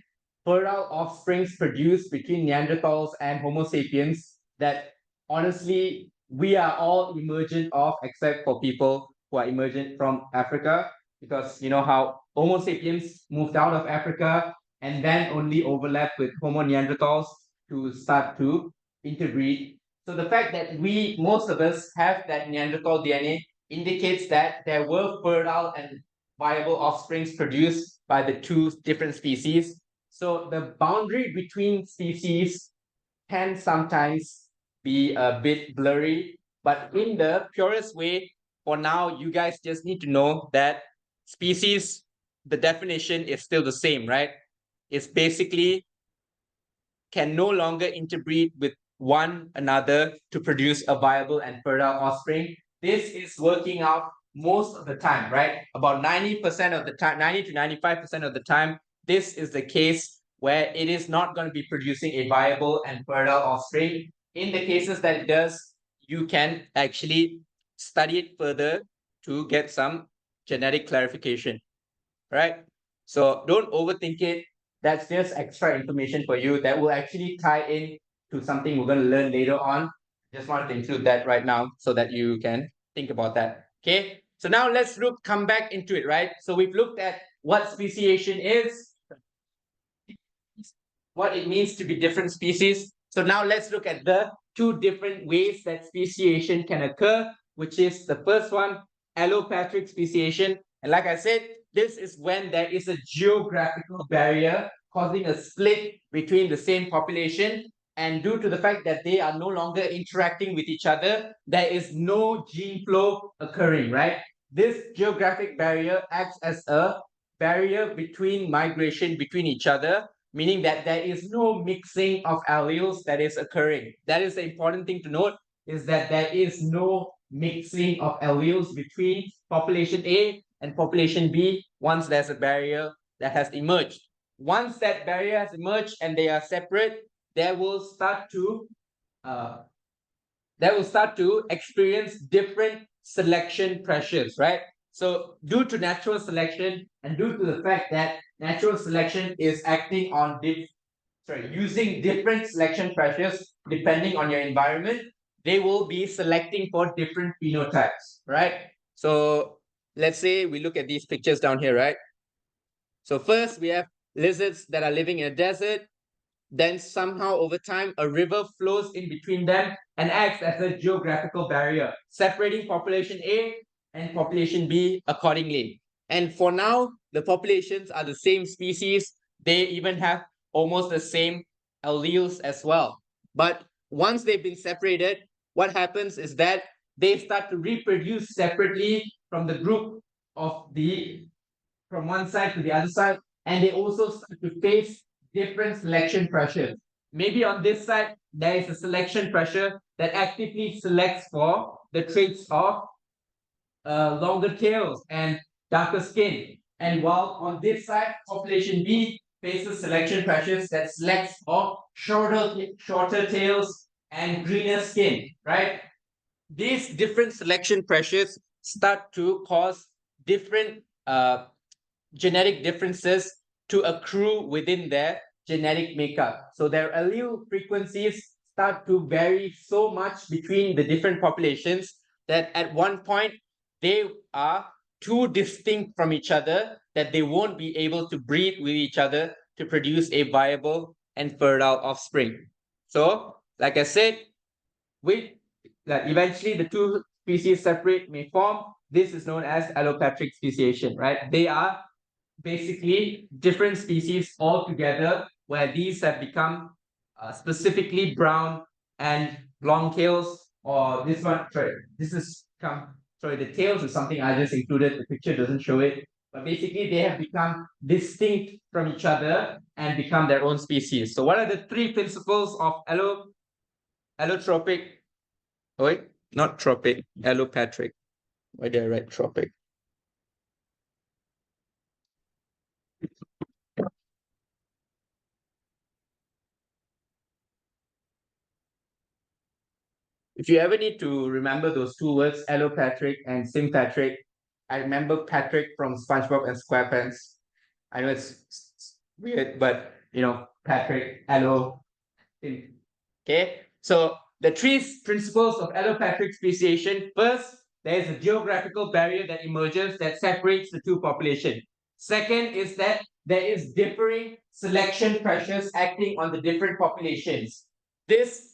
fertile offsprings produced between Neanderthals and Homo sapiens, that honestly we are all emergent of, except for people who are emergent from Africa, because you know how Homo sapiens moved out of Africa and then only overlapped with Homo neanderthals to start to interbreed. So the fact that most of us have that Neanderthal DNA indicates that there were fertile and viable offsprings produced by the two different species. So the boundary between species can sometimes be a bit blurry, but in the purest way, for now, you guys just need to know that species, the definition is still the same, right? It's basically can no longer interbreed with one another to produce a viable and fertile offspring. This is working out most of the time, right? About 90% of the time, 90 to 95% of the time, this is the case where it is not going to be producing a viable and fertile offspring. In the cases that it does, you can actually study it further to get some genetic clarification, right? So don't overthink it. That's just extra information for you that will actually tie in to something we're going to learn later on. Just wanted to include that right now so that you can think about that. Okay. So now let's come back into it, right? So we've looked at what speciation is, what it means to be different species. So now let's look at the two different ways that speciation can occur, which is the first one, allopatric speciation. And like I said, this is when there is a geographical barrier causing a split between the same population. And due to the fact that they are no longer interacting with each other, there is no gene flow occurring, right? This geographic barrier acts as a barrier between migration between each other, meaning that there is no mixing of alleles that is occurring. That is the important thing to note, is that there is no mixing of alleles between population A and population B once there's a barrier that has emerged. Once that barrier has emerged and they are separate, they will start to experience different selection pressures, right? So due to natural selection and due to the fact that natural selection is acting on using different selection pressures depending on your environment, they will be selecting for different phenotypes, right? So let's say we look at these pictures down here, right? So first we have lizards that are living in a desert. Then somehow over time, a river flows in between them and acts as a geographical barrier, separating population A and population B accordingly. And for now, the populations are the same species. They even have almost the same alleles as well. But once they've been separated, what happens is that they start to reproduce separately from the group from one side to the other side, and they also start to face different selection pressures. Maybe on this side, there is a selection pressure that actively selects for the traits of longer tails and darker skin. And while on this side, population B faces selection pressures that selects for shorter tails and greener skin, right? These different selection pressures start to cause different genetic differences to accrue within their genetic makeup. So their allele frequencies start to vary so much between the different populations that at one point they are too distinct from each other that they won't be able to breed with each other to produce a viable and fertile offspring. So, like I said, eventually the two species separate may form. This is known as allopatric speciation, right? They are basically different species altogether, where these have become specifically brown and long tails, or this one, the tails is something I just included, the picture doesn't show it, but basically they have become distinct from each other and become their own species. So what are the three principles of allotropic, not tropic, allopatric. Why did I write tropic? If you ever need to remember those two words, allopatric and sympatric, I remember Patrick from SpongeBob and SquarePants. I know it's weird, but Patrick, allo. Okay, so the three principles of allopatric speciation. First, there is a geographical barrier that emerges that separates the two populations. Second is that there is differing selection pressures acting on the different populations. This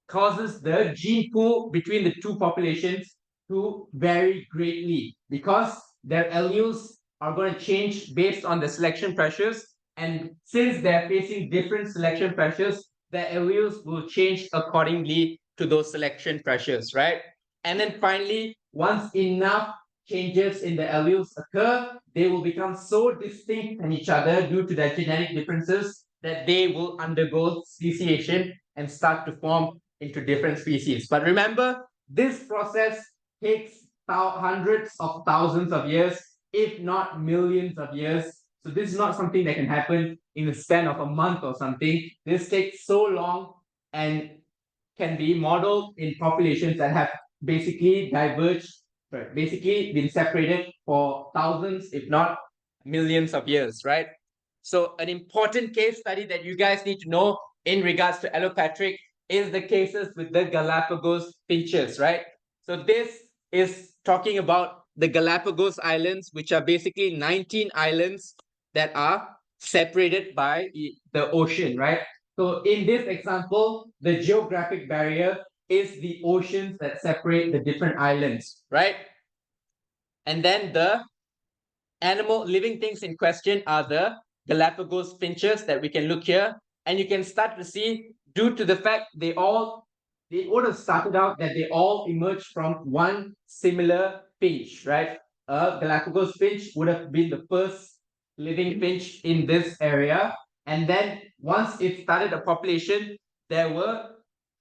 causes the gene pool between the two populations to vary greatly because their alleles are going to change based on the selection pressures. And since they're facing different selection pressures, their alleles will change accordingly to those selection pressures, right? And then finally, once enough changes in the alleles occur, they will become so distinct from each other due to their genetic differences that they will undergo speciation and start to form into different species. But remember, this process takes hundreds of thousands of years, if not millions of years. So this is not something that can happen in the span of a month or something. This takes so long and can be modeled in populations that have basically been separated for thousands, if not millions of years, right? So an important case study that you guys need to know in regards to allopatric is the cases with the Galapagos finches, right? So this is talking about the Galapagos Islands, which are basically 19 islands that are separated by the ocean, right? So in this example, the geographic barrier is the oceans that separate the different islands, right? And then the animal living things in question are the Galapagos finches that we can look here. And you can start to see, due to the fact they would have started out that they all emerged from one similar finch, right? A Galapagos finch would have been the first living finch in this area. And then once it started a population, there were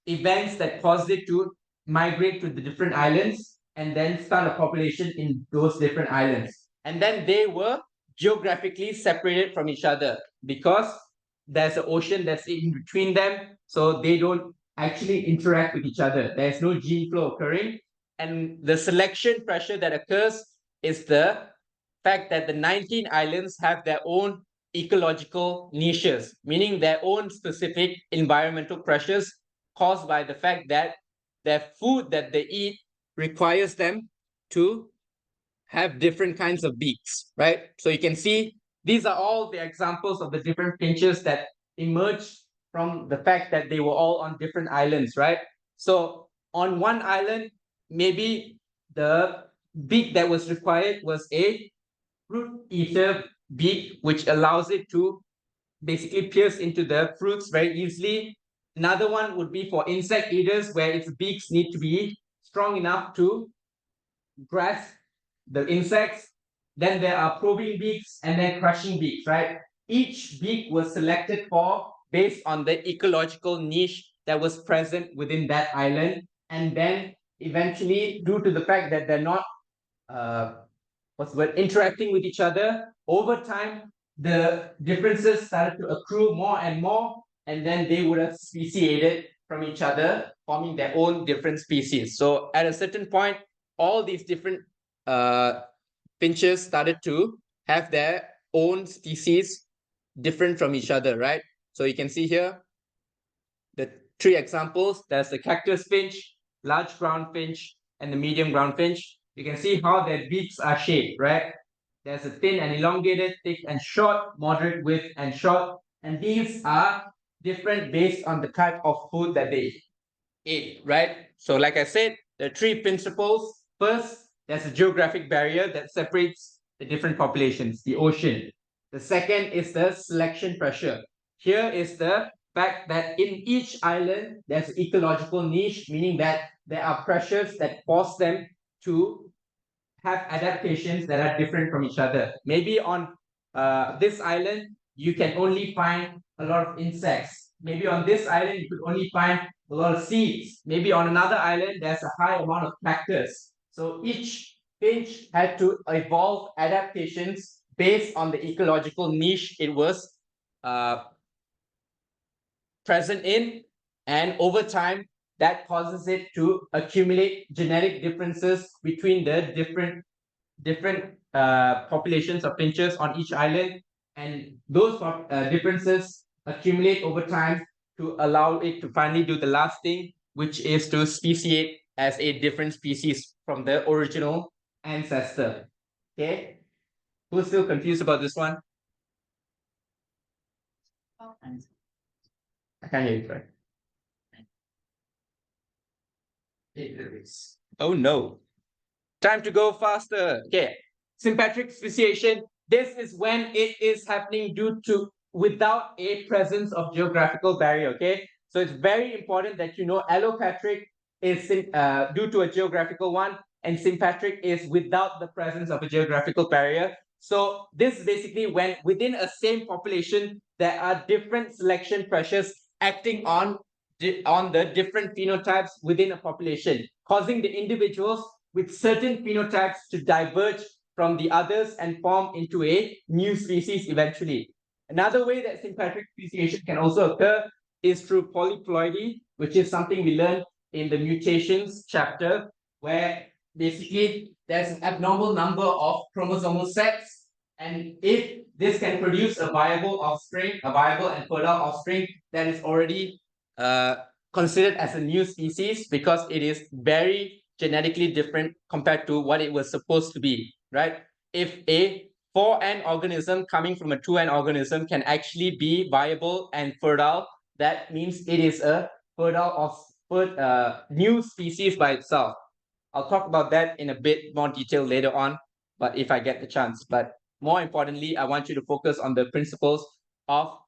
events that caused it to migrate to the different islands and then start a population in those different islands. And then they were geographically separated from each other because there's an ocean that's in between them, so they don't actually interact with each other. There's no gene flow occurring. And the selection pressure that occurs is the fact that the 19 islands have their own ecological niches, meaning their own specific environmental pressures caused by the fact that their food that they eat requires them to have different kinds of beaks, right? So you can see these are all the examples of the different finches that emerged from the fact that they were all on different islands, right? So on one island, maybe the beak that was required was a fruit eater beak, which allows it to basically pierce into the fruits very easily. Another one would be for insect eaters, where its beaks need to be strong enough to grasp the insects. Then there are probing beaks and then crushing beaks, right? Each beak was selected for based on the ecological niche that was present within that island. And then eventually, due to the fact that they're not interacting with each other, over time, the differences started to accrue more and more, and then they would have speciated from each other, forming their own different species. So at a certain point, all these different finches started to have their own species different from each other, right? So you can see here the three examples. There's the cactus finch, large ground finch, and the medium ground finch. You can see how their beaks are shaped, right? There's a thin and elongated, thick and short, moderate width and short. And these are different based on the type of food that they eat, right? So like I said, there are three principles. First, there's a geographic barrier that separates the different populations, the ocean. The second is the selection pressure. Here is the fact that in each island, there's an ecological niche, meaning that there are pressures that force them to have adaptations that are different from each other. Maybe on this island, you can only find a lot of insects. Maybe on this island, you could only find a lot of seeds. Maybe on another island, there's a high amount of cactus. So each finch had to evolve adaptations based on the ecological niche it was present in. And over time, that causes it to accumulate genetic differences between the different populations of finches on each island. And those differences accumulate over time to allow it to finally do the last thing, which is to speciate as a different species from the original ancestor. Okay? Who's still confused about this one? I can't hear you, right? Oh no. Time to go faster. Okay. Sympatric speciation. This is when it is happening without a presence of geographical barrier. Okay. So it's very important that you know allopatric is due to a geographical one, and sympatric is without the presence of a geographical barrier. So this is basically when within a same population there are different selection pressures acting on the different phenotypes within a population, causing the individuals with certain phenotypes to diverge from the others and form into a new species eventually. Another way that sympatric speciation can also occur is through polyploidy, which is something we learned in the mutations chapter, where basically there's an abnormal number of chromosomal sets And if this can produce a viable offspring, a viable and fertile offspring, that is already considered as a new species because it is very genetically different compared to what it was supposed to be, right? If a 4N organism coming from a 2N organism can actually be viable and fertile, that means it is a new species by itself. I'll talk about that in a bit more detail later on, but if I get the chance. But more importantly, I want you to focus on the principles of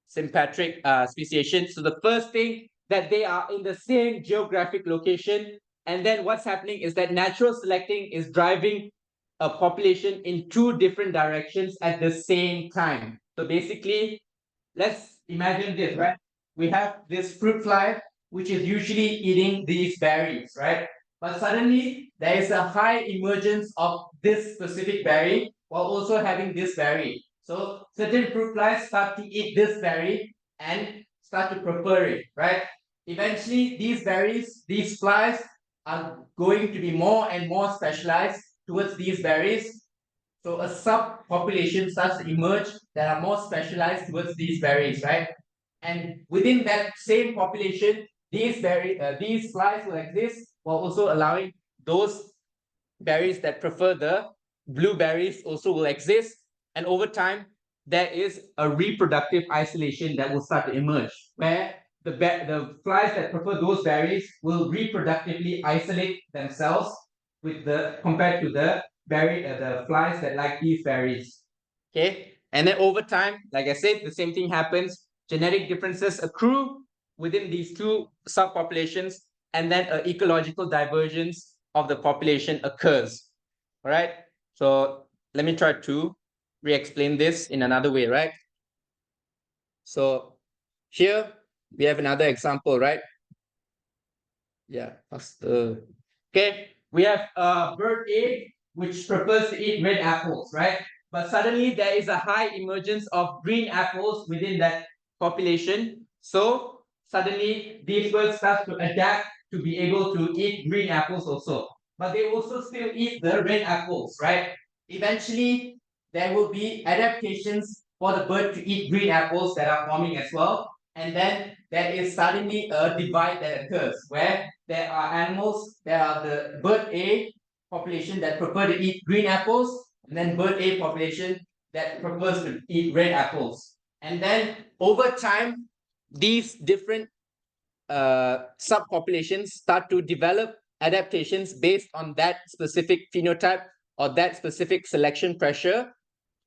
sympatric speciation. So the first thing, that they are in the same geographic location, and then what's happening is that natural selecting is driving a population in two different directions at the same time. So basically, let's imagine this, right? We have this fruit fly, which is usually eating these berries, right? But suddenly there is a high emergence of this specific berry while also having this berry. So certain fruit flies start to eat this berry and start to prefer it, right? Eventually, these berries, these flies are going to be more and more specialized towards these berries. So a subpopulation starts to emerge that are more specialized towards these berries, right? And within that same population, these flies will exist while also allowing those berries that prefer the blueberries also will exist. And over time, there is a reproductive isolation that will start to emerge, where the flies that prefer those berries will reproductively isolate themselves compared to the flies that like these berries. Okay, and then over time, like I said, the same thing happens. Genetic differences accrue within these two subpopulations, and then an ecological divergence of the population occurs. All right. So let me try to re-explain this in another way, right? So here we have another example, right? Yeah, faster. Okay, we have bird A, which prefers to eat red apples, right? But suddenly there is a high emergence of green apples within that population. So suddenly these birds start to adapt to be able to eat green apples also. But they also still eat the red apples, right? Eventually, there will be adaptations for the bird to eat green apples that are forming as well. And then there is suddenly a divide that occurs where there are animals, there are the bird A population that prefer to eat green apples, and then bird A population that prefers to eat red apples. And then over time, these different subpopulations start to develop adaptations based on that specific phenotype or that specific selection pressure.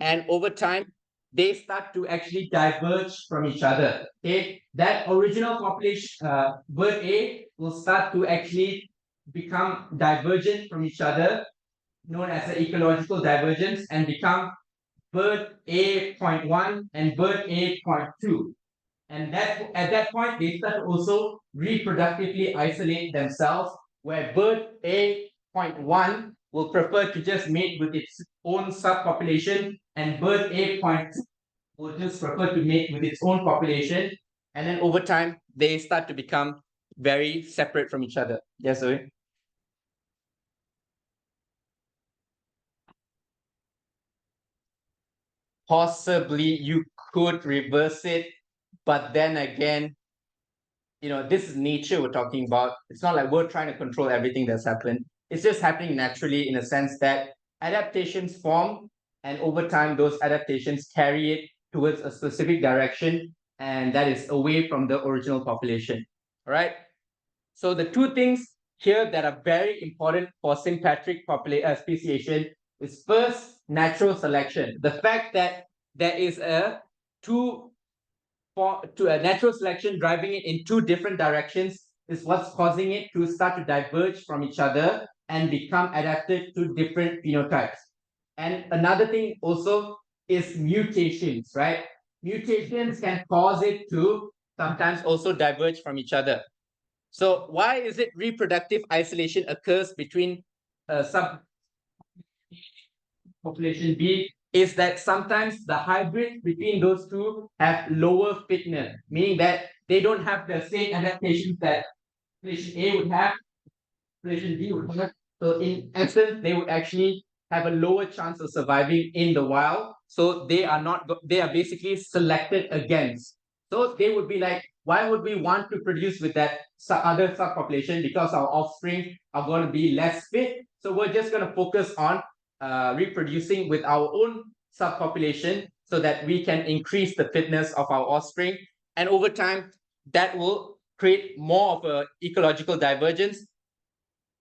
And over time, they start to actually diverge from each other. Okay, that original population, bird A, will start to actually become divergent from each other, known as the ecological divergence, and become bird A.1 and bird A.2. And that at that point, they start to also reproductively isolate themselves, where bird A.1 will prefer to just mate with its own subpopulation, and bird A.2 will just prefer to mate with its own population. And then over time, they start to become very separate from each other. Yes, Zoe? Possibly you could reverse it, but then again, this is nature we're talking about. It's not like we're trying to control everything that's happened. It's just happening naturally in a sense that adaptations form, and over time, those adaptations carry it towards a specific direction, and that is away from the original population. All right. So the two things here that are very important for sympatric speciation is first natural selection. The fact that there is a natural selection driving it in two different directions is what's causing it to start to diverge from each other and become adapted to different phenotypes. And another thing also is mutations, right? Mutations can cause it to sometimes also diverge from each other. So why is it reproductive isolation occurs between subpopulation B is that sometimes the hybrids between those two have lower fitness, meaning that they don't have the same adaptations that population A would have, population B would have. So in essence, they would actually have a lower chance of surviving in the wild. So they are basically selected against. So they would be like, why would we want to produce with that other subpopulation? Because our offspring are going to be less fit. So we're just going to focus on reproducing with our own subpopulation so that we can increase the fitness of our offspring. And over time, that will create more of a ecological divergence.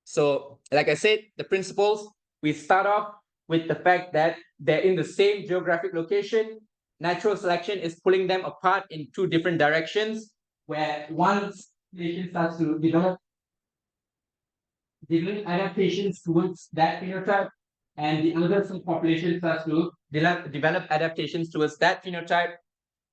So, like I said, the principles, we start off with the fact that they're in the same geographic location. Natural selection is pulling them apart in two different directions, where one population starts to develop adaptations towards that phenotype, and the other population starts to develop adaptations towards that phenotype.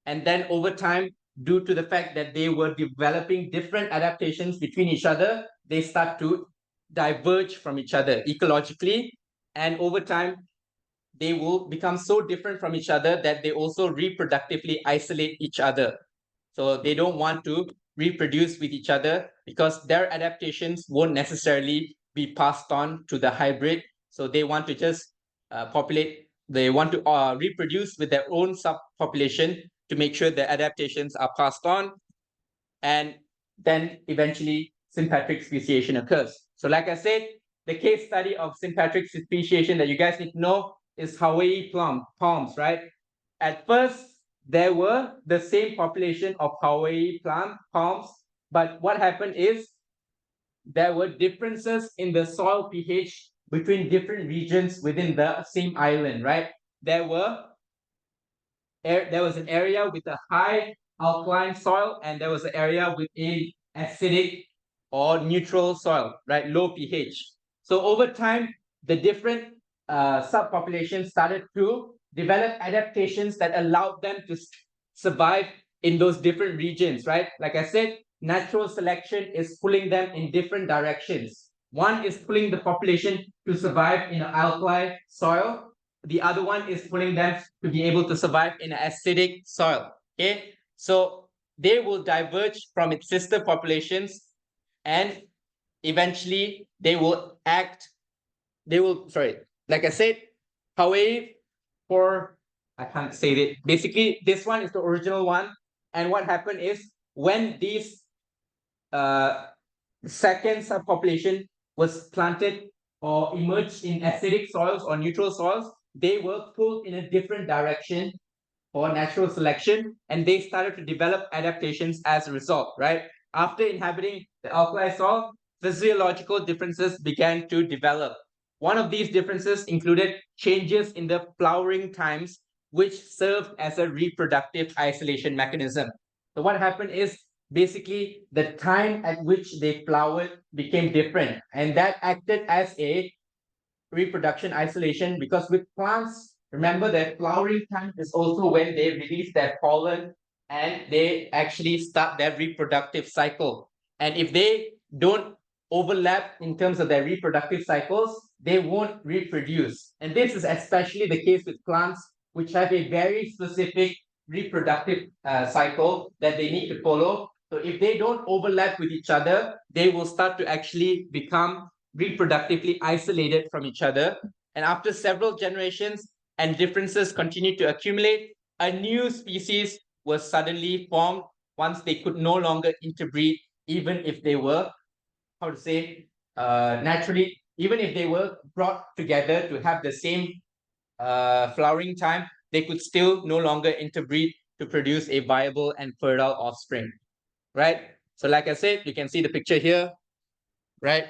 And then over time, due to the fact that they were developing different adaptations between each other, they start to diverge from each other ecologically. And over time, they will become so different from each other that they also reproductively isolate each other. So they don't want to reproduce with each other because their adaptations won't necessarily be passed on to the hybrid. So they want to just they want to reproduce with their own subpopulation to make sure the adaptations are passed on. And then eventually sympatric speciation occurs. So like I said, the case study of sympatric speciation that you guys need to know is Hawaii palms, right? At first, there were the same population of Hawaii palms, but what happened is there were differences in the soil pH between different regions within the same island, right? There was an area with a high alkaline soil, and there was an area with a acidic or neutral soil, right? Low pH. So over time, the different subpopulations started to develop adaptations that allowed them to survive in those different regions, right? Like I said, natural selection is pulling them in different directions. One is pulling the population to survive in an alkali soil. The other one is pulling them to be able to survive in an acidic soil. Okay, so they will diverge from its sister populations, and eventually they will like I said, Hawaii I can't say it. Basically, this one is the original one. And what happened is when these second subpopulation was planted or emerged in acidic soils or neutral soils, they were pulled in a different direction for natural selection, and they started to develop adaptations as a result, right? After inhabiting the alkali soil, physiological differences began to develop. One of these differences included changes in the flowering times, which served as a reproductive isolation mechanism. So what happened is basically the time at which they flowered became different, and that acted as a reproduction isolation, because with plants, remember that flowering time is also when they release their pollen and they actually start their reproductive cycle. And if they don't overlap in terms of their reproductive cycles, they won't reproduce. And this is especially the case with plants, which have a very specific reproductive cycle that they need to follow. So if they don't overlap with each other, they will start to actually become reproductively isolated from each other. And after several generations and differences continued to accumulate, a new species was suddenly formed once they could no longer interbreed, even if they were, naturally, even if they were brought together to have the same flowering time, they could still no longer interbreed to produce a viable and fertile offspring, right? So like I said, you can see the picture here, right?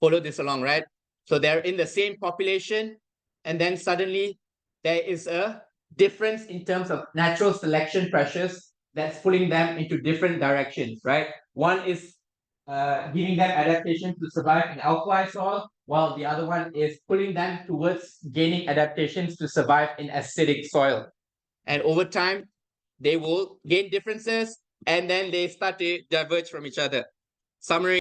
Follow this along, right? So they're in the same population, and then suddenly there is a difference in terms of natural selection pressures that's pulling them into different directions, right? One is giving them adaptation to survive in alkali soil, while the other one is pulling them towards gaining adaptations to survive in acidic soil. And over time, they will gain differences, and then they start to diverge from each other. Summary.